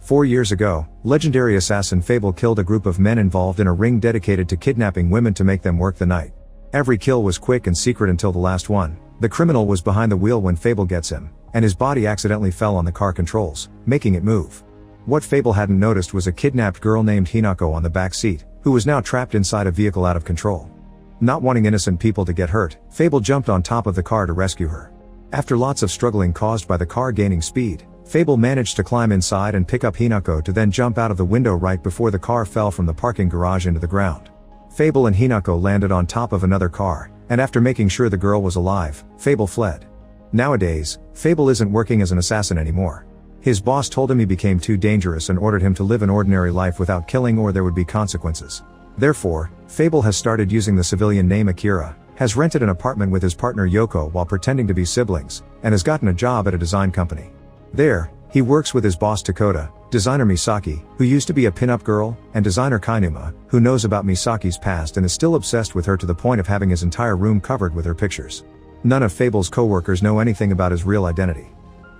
4 years ago, legendary assassin Fable killed a group of men involved in a ring dedicated to kidnapping women to make them work the night. Every kill was quick and secret until the last one. The criminal was behind the wheel when Fable gets him, and his body accidentally fell on the car controls, making it move. What Fable hadn't noticed was a kidnapped girl named Hinako on the back seat, who was now trapped inside a vehicle out of control. Not wanting innocent people to get hurt, Fable jumped on top of the car to rescue her. After lots of struggling caused by the car gaining speed, Fable managed to climb inside and pick up Hinako to then jump out of the window right before the car fell from the parking garage into the ground. Fable and Hinako landed on top of another car, and after making sure the girl was alive, Fable fled. Nowadays, Fable isn't working as an assassin anymore. His boss told him he became too dangerous and ordered him to live an ordinary life without killing or there would be consequences. Therefore, Fable has started using the civilian name Akira, has rented an apartment with his partner Yoko while pretending to be siblings, and has gotten a job at a design company. There, he works with his boss Takota, designer Misaki, who used to be a pin-up girl, and designer Kainuma, who knows about Misaki's past and is still obsessed with her to the point of having his entire room covered with her pictures. None of Fable's co-workers know anything about his real identity.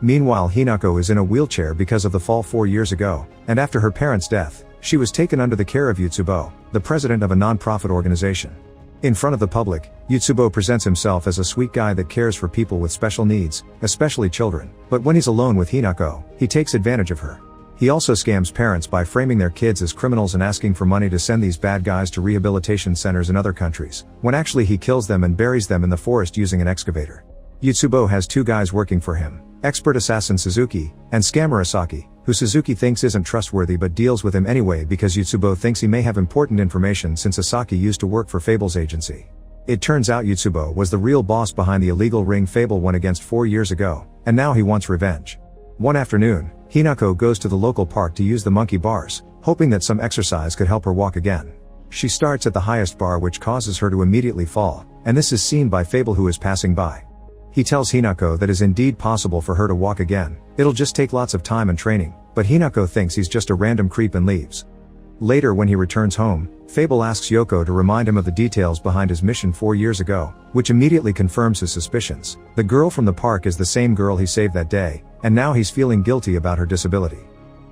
Meanwhile, Hinako is in a wheelchair because of the fall 4 years ago, and after her parents' death, she was taken under the care of Yutsubo, the president of a non-profit organization. In front of the public, Yutsubo presents himself as a sweet guy that cares for people with special needs, especially children, but when he's alone with Hinako, he takes advantage of her. He also scams parents by framing their kids as criminals and asking for money to send these bad guys to rehabilitation centers in other countries, when actually he kills them and buries them in the forest using an excavator. Yutsubo has 2 guys working for him, expert assassin Suzuki, and scammer Asaki, who Suzuki thinks isn't trustworthy but deals with him anyway because Yutsubo thinks he may have important information since Asaki used to work for Fable's agency. It turns out Yutsubo was the real boss behind the illegal ring Fable won against 4 years ago, and now he wants revenge. One afternoon, Hinako goes to the local park to use the monkey bars, hoping that some exercise could help her walk again. She starts at the highest bar which causes her to immediately fall, and this is seen by Fable who is passing by. He tells Hinako that it is indeed possible for her to walk again, it'll just take lots of time and training, but Hinako thinks he's just a random creep and leaves. Later when he returns home, Fable asks Yoko to remind him of the details behind his mission 4 years ago, which immediately confirms his suspicions. The girl from the park is the same girl he saved that day, and now he's feeling guilty about her disability.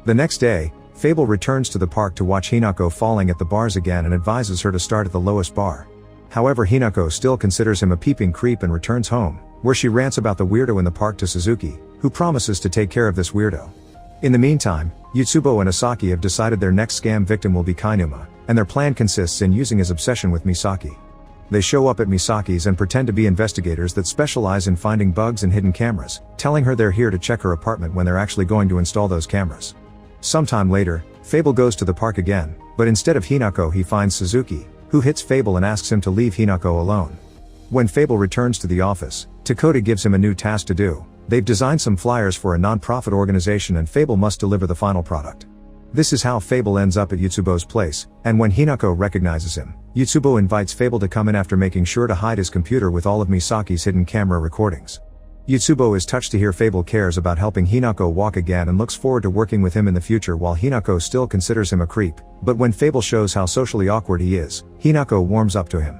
The next day, Fable returns to the park to watch Hinako falling at the bars again and advises her to start at the lowest bar. However, Hinako still considers him a peeping creep and returns home, where she rants about the weirdo in the park to Suzuki, who promises to take care of this weirdo. In the meantime, Yutsubo and Asaki have decided their next scam victim will be Kainuma, and their plan consists in using his obsession with Misaki. They show up at Misaki's and pretend to be investigators that specialize in finding bugs and hidden cameras, telling her they're here to check her apartment when they're actually going to install those cameras. Sometime later, Fable goes to the park again, but instead of Hinako he finds Suzuki, who hits Fable and asks him to leave Hinako alone. When Fable returns to the office, Takota gives him a new task to do. They've designed some flyers for a non-profit organization and Fable must deliver the final product. This is how Fable ends up at Yutsubo's place, and when Hinako recognizes him, Yutsubo invites Fable to come in after making sure to hide his computer with all of Misaki's hidden camera recordings. Yutsubo is touched to hear Fable cares about helping Hinako walk again and looks forward to working with him in the future while Hinako still considers him a creep, but when Fable shows how socially awkward he is, Hinako warms up to him.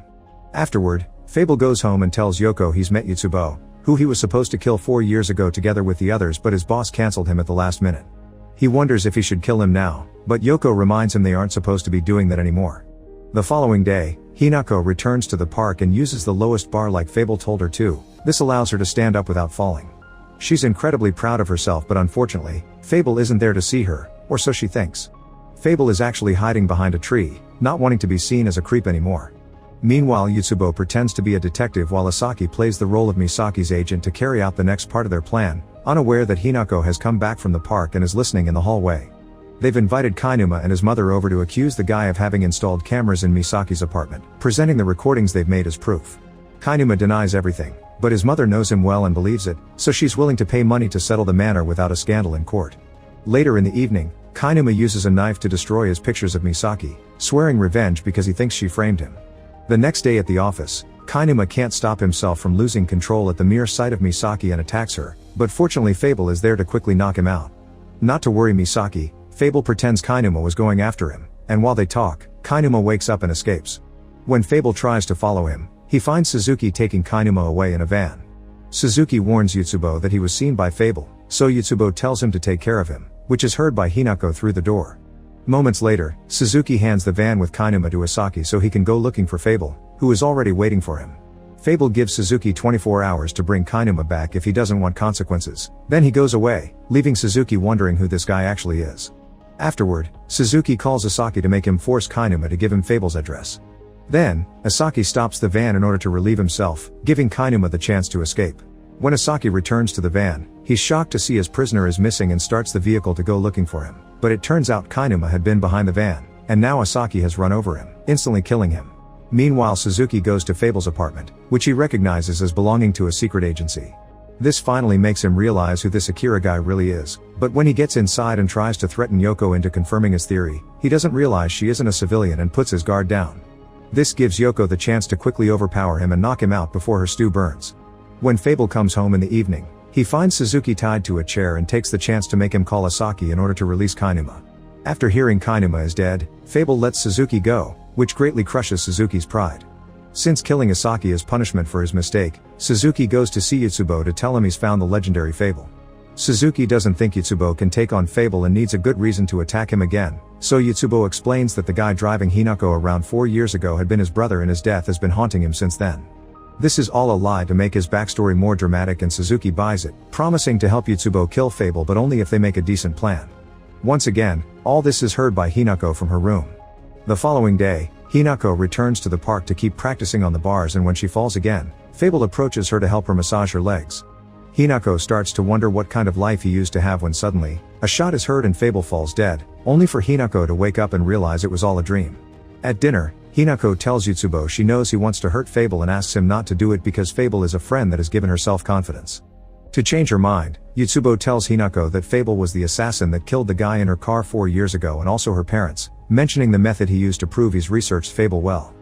Afterward, Fable goes home and tells Yoko he's met Yutsubo, who he was supposed to kill 4 years ago together with the others but his boss cancelled him at the last minute. He wonders if he should kill him now, but Yoko reminds him they aren't supposed to be doing that anymore. The following day, Hinako returns to the park and uses the lowest bar like Fable told her to. This allows her to stand up without falling. She's incredibly proud of herself but unfortunately, Fable isn't there to see her, or so she thinks. Fable is actually hiding behind a tree, not wanting to be seen as a creep anymore. Meanwhile, Yutsubo pretends to be a detective while Asaki plays the role of Misaki's agent to carry out the next part of their plan, unaware that Hinako has come back from the park and is listening in the hallway. They've invited Kainuma and his mother over to accuse the guy of having installed cameras in Misaki's apartment, presenting the recordings they've made as proof. Kainuma denies everything, but his mother knows him well and believes it, so she's willing to pay money to settle the matter without a scandal in court. Later in the evening, Kainuma uses a knife to destroy his pictures of Misaki, swearing revenge because he thinks she framed him. The next day at the office, Kainuma can't stop himself from losing control at the mere sight of Misaki and attacks her, but fortunately Fable is there to quickly knock him out. Not to worry Misaki, Fable pretends Kainuma was going after him, and while they talk, Kainuma wakes up and escapes. When Fable tries to follow him, he finds Suzuki taking Kainuma away in a van. Suzuki warns Yutsubo that he was seen by Fable, so Yutsubo tells him to take care of him, which is heard by Hinako through the door. Moments later, Suzuki hands the van with Kainuma to Asaki so he can go looking for Fable, who is already waiting for him. Fable gives Suzuki 24 hours to bring Kainuma back if he doesn't want consequences. Then he goes away, leaving Suzuki wondering who this guy actually is. Afterward, Suzuki calls Asaki to make him force Kainuma to give him Fable's address. Then, Asaki stops the van in order to relieve himself, giving Kainuma the chance to escape. When Asaki returns to the van, he's shocked to see his prisoner is missing and starts the vehicle to go looking for him. But it turns out Kainuma had been behind the van, and now Asaki has run over him, instantly killing him. Meanwhile, Suzuki goes to Fable's apartment, which he recognizes as belonging to a secret agency. This finally makes him realize who this Akira guy really is, but when he gets inside and tries to threaten Yoko into confirming his theory, he doesn't realize she isn't a civilian and puts his guard down. This gives Yoko the chance to quickly overpower him and knock him out before her stew burns. When Fable comes home in the evening, he finds Suzuki tied to a chair and takes the chance to make him call Asaki in order to release Kainuma. After hearing Kainuma is dead, Fable lets Suzuki go, which greatly crushes Suzuki's pride. Since killing Asaki is punishment for his mistake, Suzuki goes to see Yutsubo to tell him he's found the legendary Fable. Suzuki doesn't think Yutsubo can take on Fable and needs a good reason to attack him again, so Yutsubo explains that the guy driving Hinako around 4 years ago had been his brother and his death has been haunting him since then. This is all a lie to make his backstory more dramatic, and Suzuki buys it, promising to help Yutsubo kill Fable but only if they make a decent plan. Once again, all this is heard by Hinako from her room. The following day, Hinako returns to the park to keep practicing on the bars, and when she falls again, Fable approaches her to help her massage her legs. Hinako starts to wonder what kind of life he used to have when suddenly, a shot is heard and Fable falls dead, only for Hinako to wake up and realize it was all a dream. At dinner, Hinako tells Yutsubo she knows he wants to hurt Fable and asks him not to do it because Fable is a friend that has given her self-confidence. To change her mind, Yutsubo tells Hinako that Fable was the assassin that killed the guy in her car 4 years ago and also her parents, mentioning the method he used to prove he's researched Fable well.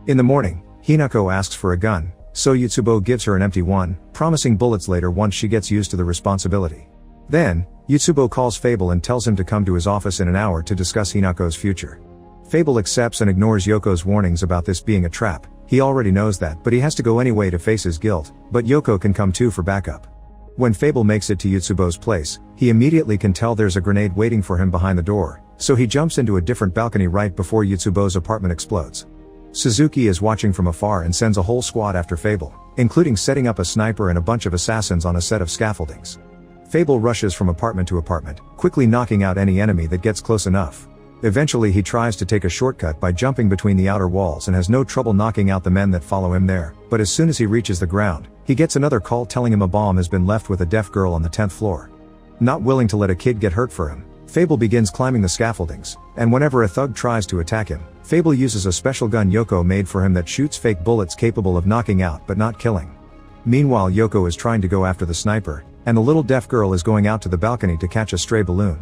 In the morning, Hinako asks for a gun, so Yutsubo gives her an empty one, promising bullets later once she gets used to the responsibility. Then, Yutsubo calls Fable and tells him to come to his office in an hour to discuss Hinako's future. Fable accepts and ignores Yoko's warnings about this being a trap. He already knows that, but he has to go anyway to face his guilt, but Yoko can come too for backup. When Fable makes it to Yutsubo's place, he immediately can tell there's a grenade waiting for him behind the door, so he jumps into a different balcony right before Yutsubo's apartment explodes. Suzuki is watching from afar and sends a whole squad after Fable, including setting up a sniper and a bunch of assassins on a set of scaffoldings. Fable rushes from apartment to apartment, quickly knocking out any enemy that gets close enough. Eventually he tries to take a shortcut by jumping between the outer walls and has no trouble knocking out the men that follow him there, but as soon as he reaches the ground, he gets another call telling him a bomb has been left with a deaf girl on the 10th floor. Not willing to let a kid get hurt for him, Fable begins climbing the scaffoldings, and whenever a thug tries to attack him, Fable uses a special gun Yoko made for him that shoots fake bullets capable of knocking out but not killing. Meanwhile, Yoko is trying to go after the sniper, and the little deaf girl is going out to the balcony to catch a stray balloon.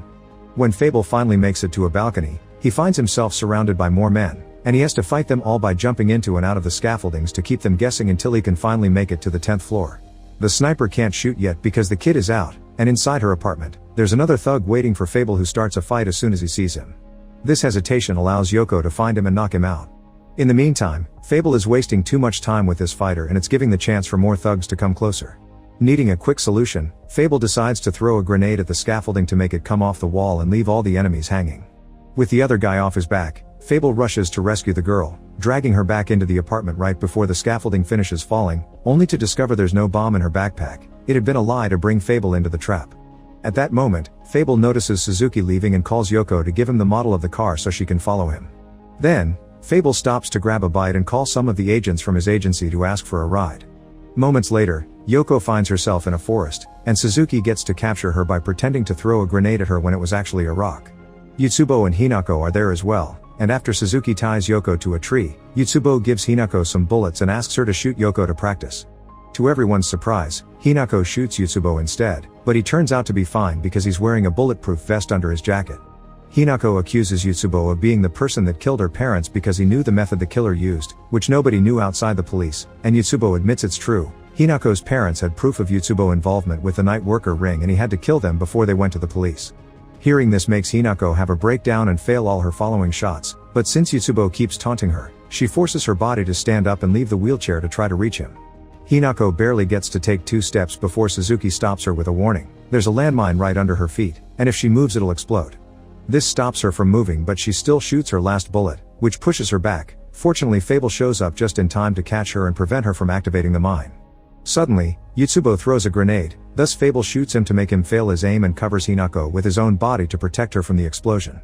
When Fable finally makes it to a balcony, he finds himself surrounded by more men, and he has to fight them all by jumping into and out of the scaffoldings to keep them guessing until he can finally make it to the 10th floor. The sniper can't shoot yet because the kid is out, and inside her apartment, there's another thug waiting for Fable who starts a fight as soon as he sees him. This hesitation allows Yoko to find him and knock him out. In the meantime, Fable is wasting too much time with this fighter and it's giving the chance for more thugs to come closer. Needing a quick solution, Fable decides to throw a grenade at the scaffolding to make it come off the wall and leave all the enemies hanging. With the other guy off his back, Fable rushes to rescue the girl, dragging her back into the apartment right before the scaffolding finishes falling, only to discover there's no bomb in her backpack. It had been a lie to bring Fable into the trap. At that moment, Fable notices Suzuki leaving and calls Yoko to give him the model of the car so she can follow him. Then, Fable stops to grab a bite and call some of the agents from his agency to ask for a ride. Moments later, Yoko finds herself in a forest, and Suzuki gets to capture her by pretending to throw a grenade at her when it was actually a rock. Yutsubo and Hinako are there as well, and after Suzuki ties Yoko to a tree, Yutsubo gives Hinako some bullets and asks her to shoot Yoko to practice. To everyone's surprise, Hinako shoots Yutsubo instead, but he turns out to be fine because he's wearing a bulletproof vest under his jacket. Hinako accuses Yutsubo of being the person that killed her parents because he knew the method the killer used, which nobody knew outside the police, and Yutsubo admits it's true. Hinako's parents had proof of Yutsubo involvement with the night worker ring and he had to kill them before they went to the police. Hearing this makes Hinako have a breakdown and fail all her following shots, but since Yutsubo keeps taunting her, she forces her body to stand up and leave the wheelchair to try to reach him. Hinako barely gets to take 2 steps before Suzuki stops her with a warning. there's a landmine right under her feet, and if she moves it'll explode. This stops her from moving, but she still shoots her last bullet, which pushes her back. Fortunately, Fable shows up just in time to catch her and prevent her from activating the mine. Suddenly, Yotsubo throws a grenade, thus Fable shoots him to make him fail his aim and covers Hinako with his own body to protect her from the explosion.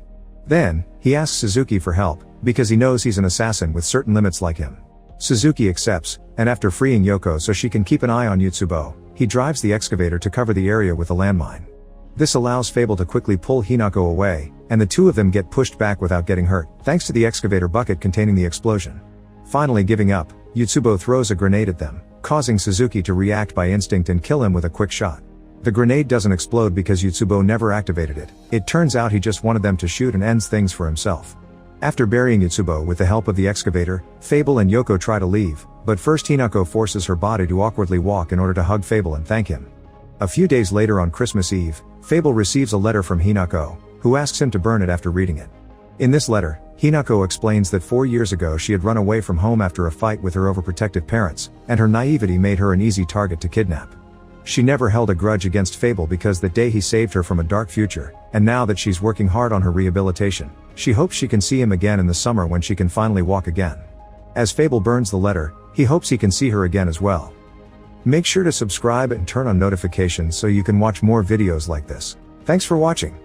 Then, he asks Suzuki for help, because he knows he's an assassin with certain limits like him. Suzuki accepts, and after freeing Yoko so she can keep an eye on Yotsubo, he drives the excavator to cover the area with a landmine. This allows Fable to quickly pull Hinako away, and the two of them get pushed back without getting hurt, thanks to the excavator bucket containing the explosion. Finally giving up, Yotsubo throws a grenade at them, causing Suzuki to react by instinct and kill him with a quick shot. The grenade doesn't explode because Yotsubo never activated it. It turns out he just wanted them to shoot and ends things for himself. After burying Yotsubo with the help of the excavator, Fable and Yoko try to leave, but first Hinako forces her body to awkwardly walk in order to hug Fable and thank him. A few days later on Christmas Eve, Fable receives a letter from Hinako, who asks him to burn it after reading it. In this letter, Hinako explains that 4 years ago she had run away from home after a fight with her overprotective parents, and her naivety made her an easy target to kidnap. She never held a grudge against Fable because that day he saved her from a dark future, and now that she's working hard on her rehabilitation, she hopes she can see him again in the summer when she can finally walk again. As Fable burns the letter, he hopes he can see her again as well. Make sure to subscribe and turn on notifications so you can watch more videos like this. Thanks for watching.